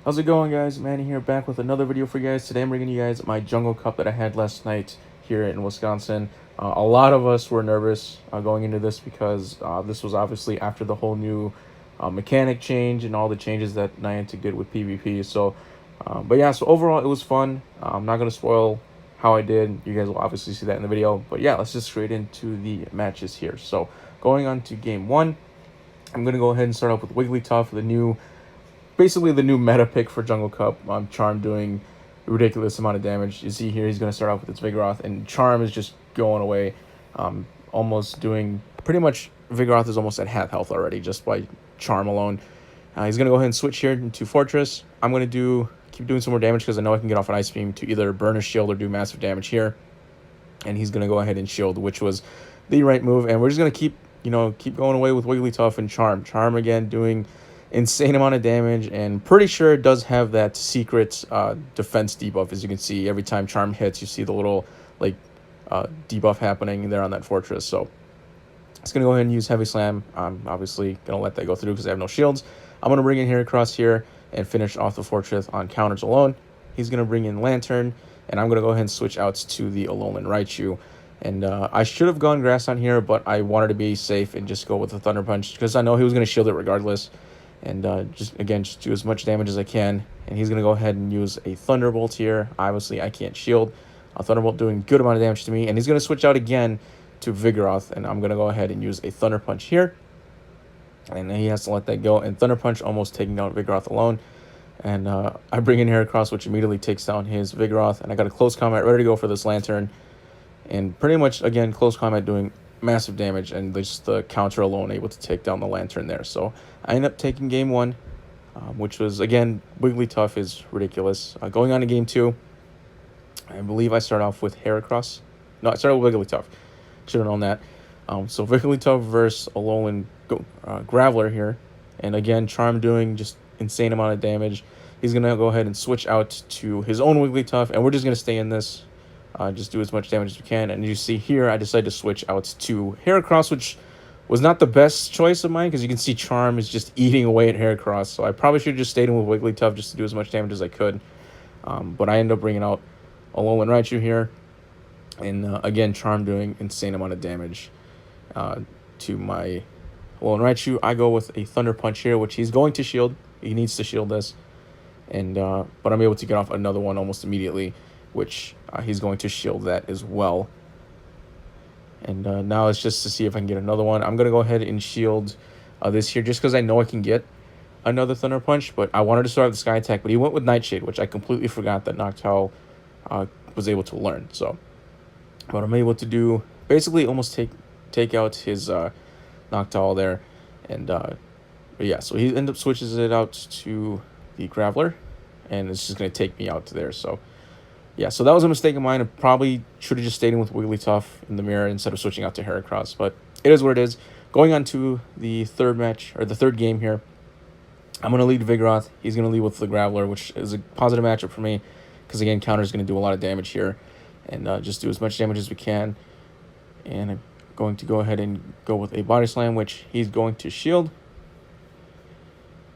How's it going, guys? Manny here, back with another video for you guys. Today I'm bringing you guys my jungle cup that I had last night here in Wisconsin. A lot of us were nervous going into this because this was obviously after the whole new mechanic change and all the changes that Niantic did with PvP. But yeah, so overall it was fun. I'm not going to spoil how I did. You guys will obviously see that in the video. But yeah, let's just straight into the matches here. So going on to game one, I'm going to go ahead and start off with Wigglytuff, basically the new meta pick for Jungle Cup. Charm doing a ridiculous amount of damage. You see here, he's going to start off with its Vigoroth, and Charm is just going away, almost doing pretty much. Vigoroth is almost at half health already just by Charm alone. He's going to go ahead and switch here into Fortress. I'm going to keep doing some more damage because I know I can get off an Ice Beam to either burn a shield or do massive damage here. And he's going to go ahead and shield, which was the right move. And we're just going to keep going away with Wigglytuff and Charm. Charm again doing insane amount of damage, and pretty sure it does have that secret defense debuff. As you can see, every time Charm hits, you see the little debuff happening there on that Fortress. So it's gonna go ahead and use Heavy Slam. I'm obviously gonna let that go through because I have no shields. I'm gonna bring in here across here and finish off the Fortress on counters alone. He's gonna bring in Lantern, and I'm gonna go ahead and switch out to the Alolan Raichu. And I should have gone Grass on here, but I wanted to be safe and just go with the Thunder Punch because I know he was gonna shield it regardless. And just do as much damage as I can. And he's going to go ahead and use a Thunderbolt here. Obviously, I can't shield. A Thunderbolt doing a good amount of damage to me. And he's going to switch out again to Vigoroth. And I'm going to go ahead and use a Thunder Punch here. And he has to let that go. And Thunder Punch almost taking down Vigoroth alone. And I bring in Heracross, which immediately takes down his Vigoroth. And I got a close combat ready to go for this Lantern. And pretty much, again, close combat doing massive damage, and just the counter alone able to take down the Lantern there. So I end up taking game one, which was, again, Wigglytuff is ridiculous. Going on to game two, I believe I start off with Heracross. No, I started with Wigglytuff. Should have known that. So Wigglytuff versus Alolan Graveler here. And again, Charm doing just insane amount of damage. He's going to go ahead and switch out to his own Wigglytuff, and we're just going to stay in this. Just do as much damage as we can. And you see here, I decided to switch out to Heracross, which was not the best choice of mine because you can see Charm is just eating away at Heracross. So I probably should have just stayed in with Wigglytuff just to do as much damage as I could. But I ended up bringing out Alolan Raichu here. And again, Charm doing insane amount of damage to my Alolan Raichu. I go with a Thunder Punch here, which he's going to shield. He needs to shield this. And but I'm able to get off another one almost immediately, which he's going to shield that as well. And now it's just to see if I can get another one. I'm going to go ahead and shield this here just because I know I can get another Thunder Punch, but I wanted to start with the Sky Attack, but he went with Nightshade, which I completely forgot that Noctowl was able to learn. So, but I'm able to do basically almost take out his Noctowl there. And but yeah, so he ends up switches it out to the Graveler, and it's just going to take me out to there. So yeah, so that was a mistake of mine. I probably should have just stayed in with Wigglytuff in the mirror instead of switching out to Heracross, but it is what it is. Going on to the third match, or the third game here, I'm going to lead Vigoroth. He's going to lead with the Graveler, which is a positive matchup for me because, again, counter is going to do a lot of damage here, and just do as much damage as we can. And I'm going to go ahead and go with a Body Slam, which he's going to shield.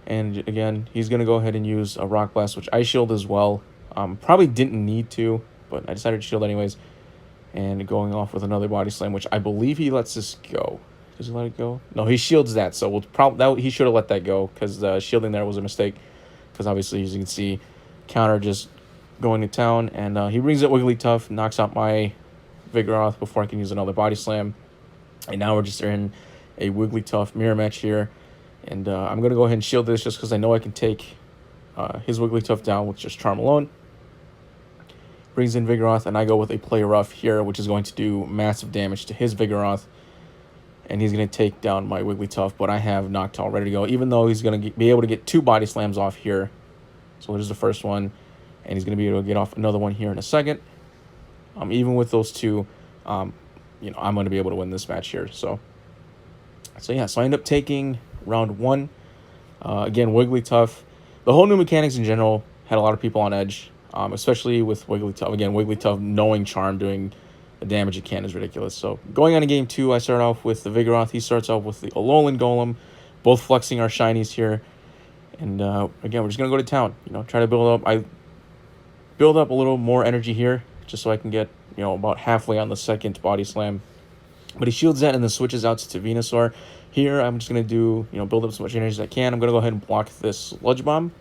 And again, he's going to go ahead and use a Rock Blast, which I shield as well. Probably didn't need to, but I decided to shield anyways. And going off with another Body Slam, which I believe he lets this go. Does he let it go? No, he shields that, so he should have let that go because the shielding there was a mistake. Because obviously, as you can see, counter just going to town. And he brings it Wigglytuff, knocks out my Vigoroth before I can use another Body Slam. And now we're just in a Wigglytuff mirror match here. And I'm going to go ahead and shield this just because I know I can take his Wigglytuff down with just Charm alone. Brings in Vigoroth, and I go with a Play Rough here, which is going to do massive damage to his Vigoroth. And he's going to take down my Wigglytuff, but I have Noctowl ready to go, even though he's going to be able to get 2 Body Slams off here. So there's the first one, and he's going to be able to get off another one here in a second. Even with those 2, I'm going to be able to win this match here. So yeah, so I end up taking round 1. Again, Wigglytuff. The whole new mechanics in general had a lot of people on edge. Especially with Wigglytuff. Again, Wigglytuff knowing Charm doing the damage it can is ridiculous. So going on to game 2, I start off with the Vigoroth. He starts off with the Alolan Golem, both flexing our shinies here. And again, we're just going to go to town. Try to build up. I build up a little more energy here just so I can get, about halfway on the second body slam. But he shields that and then switches out to Venusaur. Here, I'm just going to do, build up as much energy as I can. I'm going to go ahead and block this Sludge Bomb.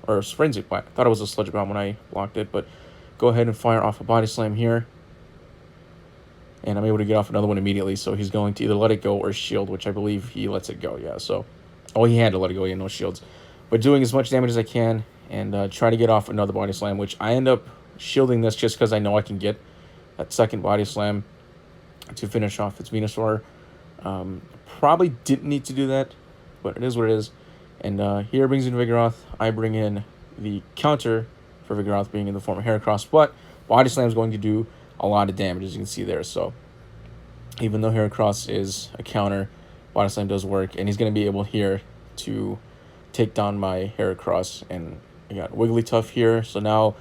Or Frenzy Blast. I thought it was a Sludge Bomb when I blocked it. But go ahead and fire off a Body Slam here. And I'm able to get off another one immediately. So he's going to either let it go or shield, which I believe he lets it go. Yeah, so... Oh, he had to let it go. He had no shields. But doing as much damage as I can and try to get off another Body Slam, which I end up shielding this just because I know I can get that second Body Slam to finish off its Venusaur. Probably didn't need to do that, but it is what it is. And here brings in Vigoroth. I bring in the counter for Vigoroth being in the form of Heracross, but Body Slam is going to do a lot of damage, as you can see there. So even though Heracross is a counter, Body Slam does work, and he's going to be able here to take down my Heracross. And I got Wigglytuff here, so now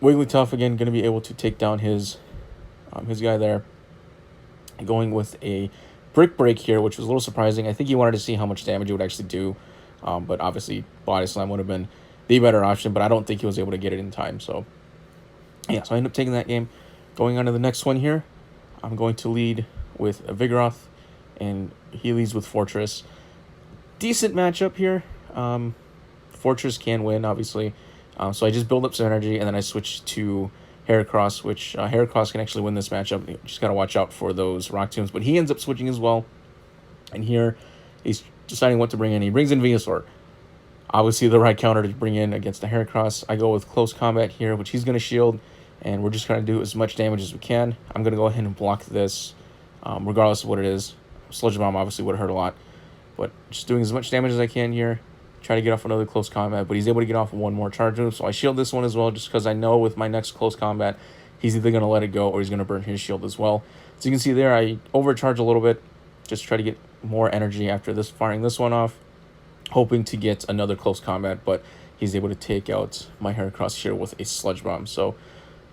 Wigglytuff again going to be able to take down his guy there. Going with a Brick Break here, which was a little surprising. I think he wanted to see how much damage it would actually do, but obviously Body Slam would have been the better option, but I don't think he was able to get it in time. So yeah, so I end up taking that game. Going on to the next one here, I'm going to lead with a Vigoroth, and he leads with Fortress. Decent matchup here. Fortress can win, obviously. So I just build up some energy, and then I switch to Heracross, which Heracross can actually win this matchup. You just got to watch out for those Rock Tombs. But he ends up switching as well. And here, he's deciding what to bring in. He brings in Venusaur. Obviously, the right counter to bring in against the Heracross. I go with Close Combat here, which he's going to shield. And we're just going to do as much damage as we can. I'm going to go ahead and block this, regardless of what it is. Sludge Bomb obviously would have hurt a lot. But just doing as much damage as I can here. Try to get off another Close Combat, but he's able to get off one more charge move. So I shield this one as well, just because I know with my next Close Combat, he's either going to let it go or he's going to burn his shield as well. So you can see there, I overcharge a little bit. Just try to get more energy after this, firing this one off. Hoping to get another Close Combat, but he's able to take out my Heracross here with a Sludge Bomb. So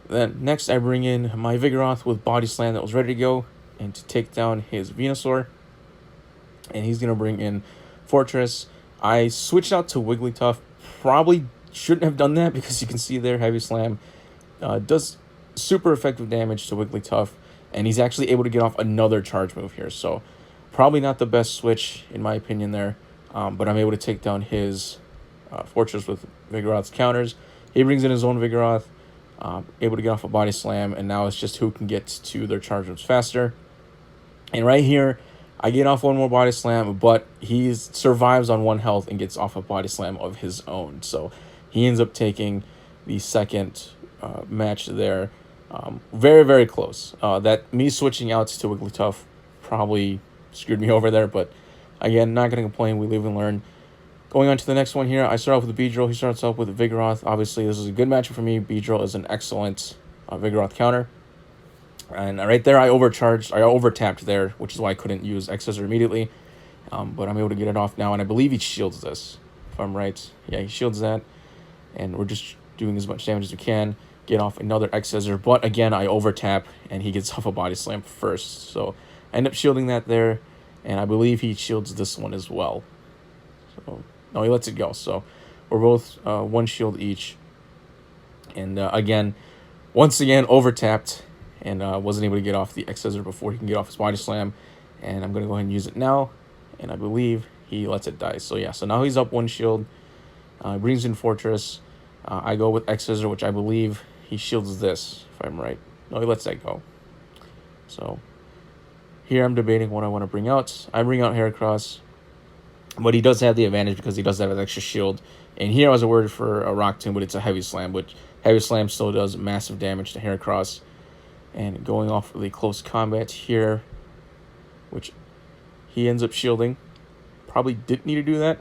then next I bring in my Vigoroth with Body Slam that was ready to go and to take down his Venusaur. And he's going to bring in Fortress. I switched out to Wigglytuff. Probably shouldn't have done that because you can see there Heavy Slam does super effective damage to Wigglytuff. And he's actually able to get off another charge move here. So probably not the best switch in my opinion there. But I'm able to take down his Fortress with Vigoroth's counters. He brings in his own Vigoroth. Able to get off a Body Slam. And now it's just who can get to their charge moves faster. And right here, I get off one more Body Slam, but he survives on 1 health and gets off a Body Slam of his own. So he ends up taking the second match there. Very, very close. That me switching out to Wigglytuff probably screwed me over there, but again, not going to complain. We live and learn. Going on to the next one here, I start off with Beedrill. He starts off with Vigoroth. Obviously, this is a good matchup for me. Beedrill is an excellent Vigoroth counter. And right there, I overcharged. I overtapped there, which is why I couldn't use X-Scissor immediately. But I'm able to get it off now, and I believe he shields this, if I'm right. Yeah, he shields that. And we're just doing as much damage as we can. Get off another X-Scissor. But again, I overtap, and he gets off a Body Slam first. So I end up shielding that there. And I believe he shields this one as well. So no, he lets it go. So we're both 1 shield each. And once again, overtapped. And wasn't able to get off the X-Scissor before he can get off his Body Slam. And I'm going to go ahead and use it now. And I believe he lets it die. So yeah, so now he's up 1 shield. Brings in Fortress. I go with X-Scissor, which I believe he shields this, if I'm right. No, he lets that go. So here I'm debating what I want to bring out. I bring out Heracross. But he does have the advantage because he does have an extra shield. And here I was worried for a Rock Tomb, but it's a Heavy Slam. Which Heavy Slam still does massive damage to Heracross. And going off really Close Combat here, which he ends up shielding. Probably didn't need to do that.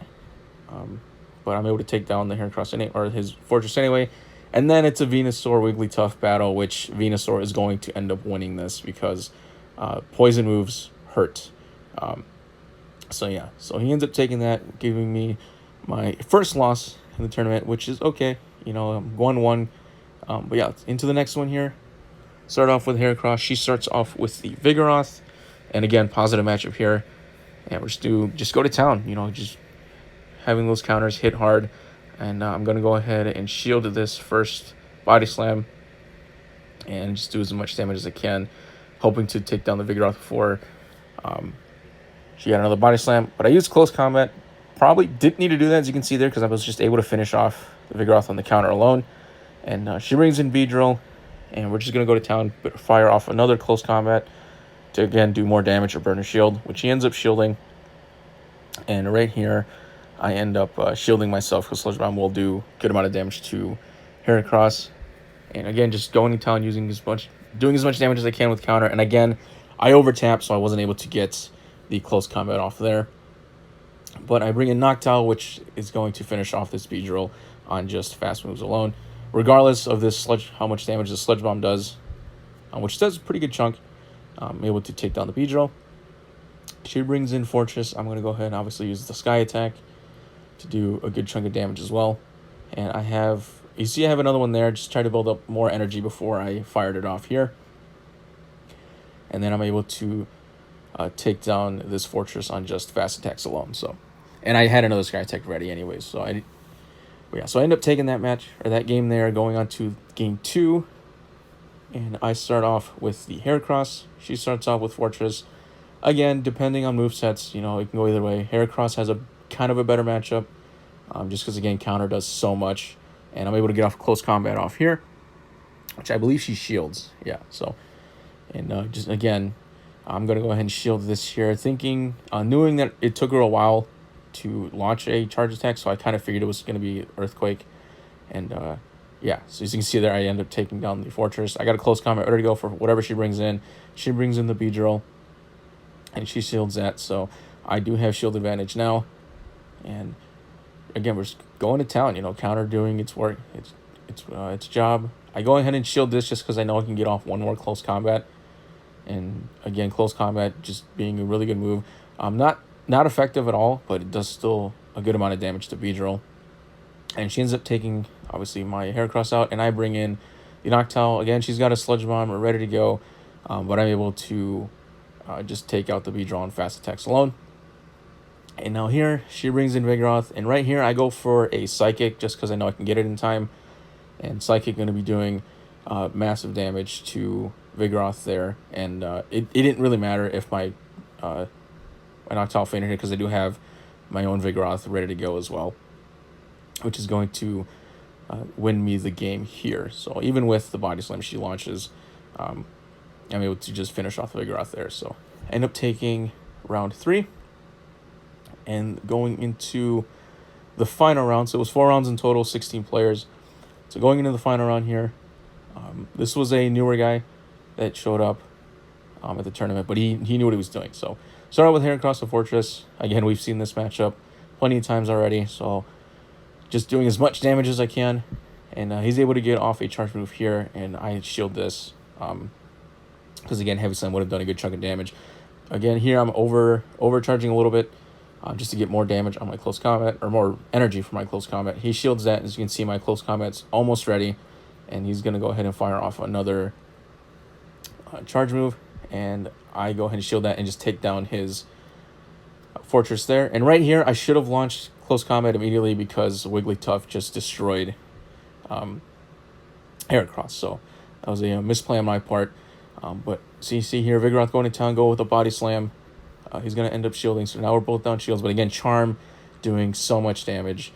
But I'm able to take down the Heracross or his Fortress anyway. And then it's a Venusaur Wigglytuff battle, which Venusaur is going to end up winning this because poison moves hurt. So yeah, so he ends up taking that, giving me my first loss in the tournament, which is okay. You know, I'm 1-1. But yeah, into the next one here. Start off with Heracross. She starts off with the Vigoroth. And again, positive matchup here. And we're just go to town. You know, just having those counters hit hard. And I'm going to go ahead and shield this first body slam and just do as much damage as I can, hoping to take down the Vigoroth before she got another body slam. But I used close combat. Probably didn't need to do that, as you can see there, because I was just able to finish off the Vigoroth on the counter alone. And she brings in Beedrill, and we're just going to go to town, fire off another close combat to, again, do more damage or burn her shield, which he ends up shielding. And right here, I end up shielding myself, because Sludge Bomb will do a good amount of damage to Heracross. And again, just going to town, doing as much damage as I can with counter. And again, I overtapped, so I wasn't able to get the close combat off there. But I bring in Noctowl, which is going to finish off this Beedrill on just fast moves alone. Regardless of this how much damage the Sludge Bomb does, which does a pretty good chunk, I'm able to take down the Beedrill. She brings in Fortress. I'm going to go ahead and obviously use the Sky Attack to do a good chunk of damage as well. And I have another one there. Just try to build up more energy before I fired it off here. And then I'm able to take down this Fortress on just fast attacks alone. So, and I had another Sky Attack ready anyways. So I end up taking that game there, going on to game 2. And I start off with the Heracross. She starts off with Fortress. Again, depending on movesets, it can go either way. Heracross has a kind of a better matchup, just because, again, counter does so much. And I'm able to get off close combat off here, which I believe she shields. Yeah, so, and just, again, I'm going to go ahead and shield this here, knowing that it took her a while to launch a charge attack, so I kind of figured it was going to be Earthquake. And, yeah, so as you can see there, I end up taking down the Fortress. I got a close combat ready to go for whatever she brings in. She brings in the Beedrill, and she shields that, so I do have shield advantage now. And, again, we're just going to town, counter doing its work, its job. I go ahead and shield this just because I know I can get off one more close combat. And again, close combat just being a really good move. Not effective at all, but it does still a good amount of damage to Beedrill. And she ends up taking, obviously, my Heracross out, and I bring in the Noctowl. Again, she's got a Sludge Bomb ready to go, but I'm able to just take out the Beedrill on fast attacks alone. And now here, she brings in Vigoroth, and right here, I go for a Psychic just because I know I can get it in time. And Psychic going to be doing massive damage to Vigoroth there, and it didn't really matter if my Noctowl fainted here, because I do have my own Vigoroth ready to go as well, which is going to win me the game here. So even with the body slam she launches, I'm able to just finish off the Vigoroth there. So I end up taking round 3 and going into the final round. So it was 4 rounds in total, 16 players. So going into the final round here, this was a newer guy that showed up at the tournament, but he knew what he was doing. So start out with Heracross and Fortress. Again, we've seen this matchup plenty of times already, so just doing as much damage as I can. And he's able to get off a charge move here, and I shield this because, again, Heavy Slam would have done a good chunk of damage. Again, here I'm overcharging a little bit just to get more damage on my close combat, or more energy for my close combat. He shields that. As you can see, my close combat's almost ready, and he's going to go ahead and fire off another charge move, and I go ahead and shield that and just take down his Fortress there. And right here, I should have launched close combat immediately because Wigglytuff just destroyed Heracross. So that was a misplay on my part. But so you see here, Vigoroth going to town, go with a body slam. He's going to end up shielding, so now we're both down shields. But again, Charm doing so much damage.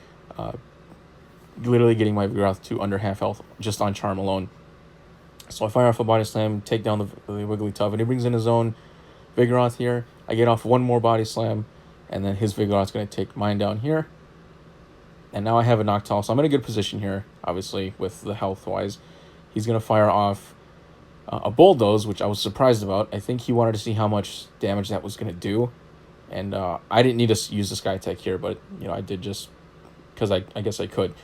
Literally getting my Vigoroth to under half health just on Charm alone. So I fire off a body slam, take down the Wigglytuff, and he brings in his own Vigoroth here. I get off one more body slam, and then his Vigoroth's going to take mine down here. And now I have a Noctowl, so I'm in a good position here, obviously, with the health-wise. He's going to fire off a Bulldoze, which I was surprised about. I think he wanted to see how much damage that was going to do. And I didn't need to use the Sky Attack here, but I did just because I guess I could.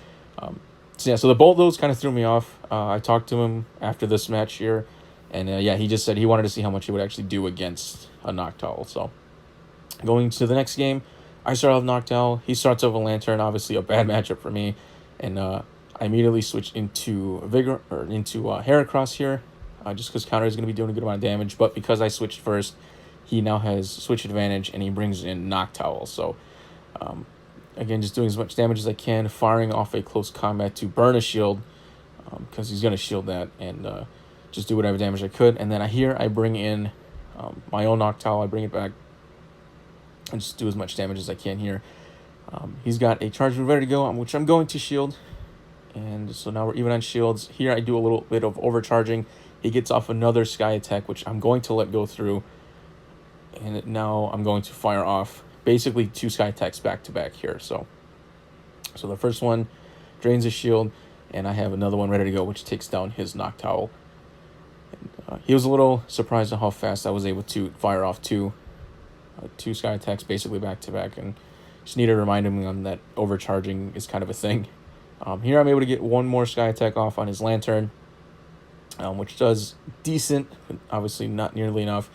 So the Bulldoze kind of threw me off. I talked to him after this match here, and he just said he wanted to see how much he would actually do against a Noctowl. So going to the next game, I start off Noctowl. He starts off a Lantern, obviously a bad matchup for me, and I immediately switch into Heracross here, just because counter is going to be doing a good amount of damage. But because I switched first, he now has switch advantage, and he brings in Noctowl. So again, just doing as much damage as I can, firing off a close combat to burn a shield, because he's going to shield that, and just do whatever damage I could. And then I bring in my own Noctowl. I bring it back and just do as much damage as I can here. He's got a charge move ready to go, which I'm going to shield. And so now we're even on shields. Here I do a little bit of overcharging. He gets off another sky attack, which I'm going to let go through. And now I'm going to fire off basically 2 sky attacks back to back here. So the first one drains his shield, and I have another one ready to go, which takes down his Noctowl. And, he was a little surprised at how fast I was able to fire off two sky attacks basically back to back, and just need to remind him that overcharging is kind of a thing. Here I'm able to get one more sky attack off on his Lantern, which does decent, but obviously not nearly enough.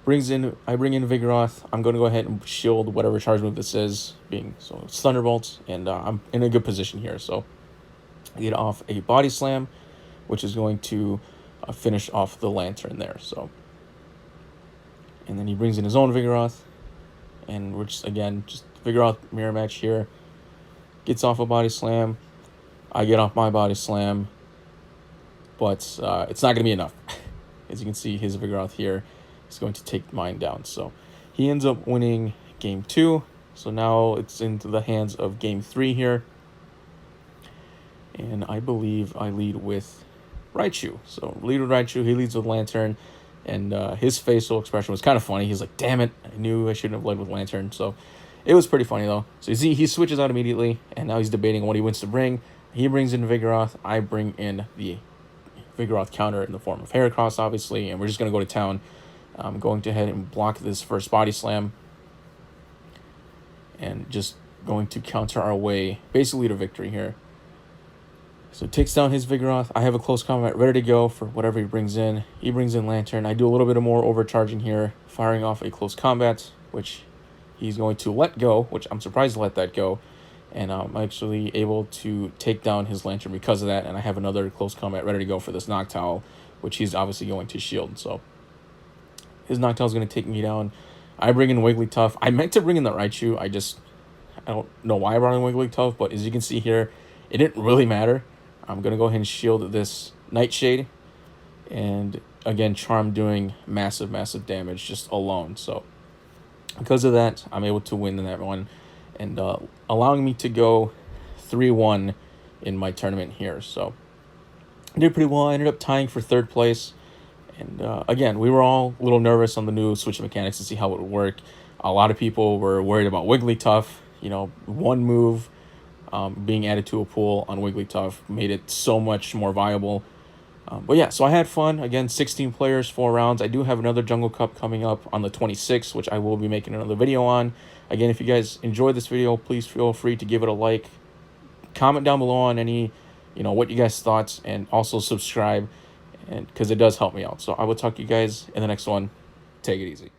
I bring in Vigoroth. I'm going to go ahead and shield whatever charge move this is, so it's Thunderbolt, and I'm in a good position here. So I get off a Body Slam, which is going to finish off the Lantern there. So, and then he brings in his own Vigoroth, and we're just Vigoroth mirror match here. Gets off a Body Slam. I get off my Body Slam, but it's not going to be enough. As you can see, his Vigoroth here is going to take mine down. So he ends up winning game 2. So now it's into the hands of game 3 here. And I believe I lead with Raichu. So lead with Raichu. He leads with Lantern. And his facial expression was kind of funny. He's like, damn it, I knew I shouldn't have led with Lantern. So it was pretty funny, though. So you see, he switches out immediately, and now he's debating what he wants to bring. He brings in Vigoroth. I bring in the Vigoroth counter in the form of Heracross, obviously, and we're just going to go to town. I'm going to head and block this first Body Slam, and just going to counter our way, basically, to victory here. So it takes down his Vigoroth. I have a close combat ready to go for whatever he brings in. He brings in Lantern. I do a little bit of more overcharging here, firing off a close combat, which he's going to let go, which I'm surprised to let that go. And I'm actually able to take down his Lantern because of that. And I have another close combat ready to go for this Noctowl, which he's obviously going to shield. So his Noctowl is going to take me down. I bring in Wigglytuff. I meant to bring in the Raichu. I don't know why I brought in Wigglytuff, but as you can see here, it didn't really matter. I'm going to go ahead and shield this Nightshade. And again, Charm doing massive, massive damage just alone. So because of that, I'm able to win in that one, and allowing me to go 3-1 in my tournament here. So I did pretty well. I ended up tying for 3rd place. And again, we were all a little nervous on the new switch mechanics to see how it would work. A lot of people were worried about Wigglytuff. You know, one move being added to a pool on Wigglytuff made it so much more viable. But yeah, so I had fun. Again, 16 players, 4 rounds. I do have another Jungle Cup coming up on the 26th, which I will be making another video on. Again, if you guys enjoyed this video, please feel free to give it a like. Comment down below on any, what you guys thought, and also subscribe, and because it does help me out. So I will talk to you guys in the next one. Take it easy.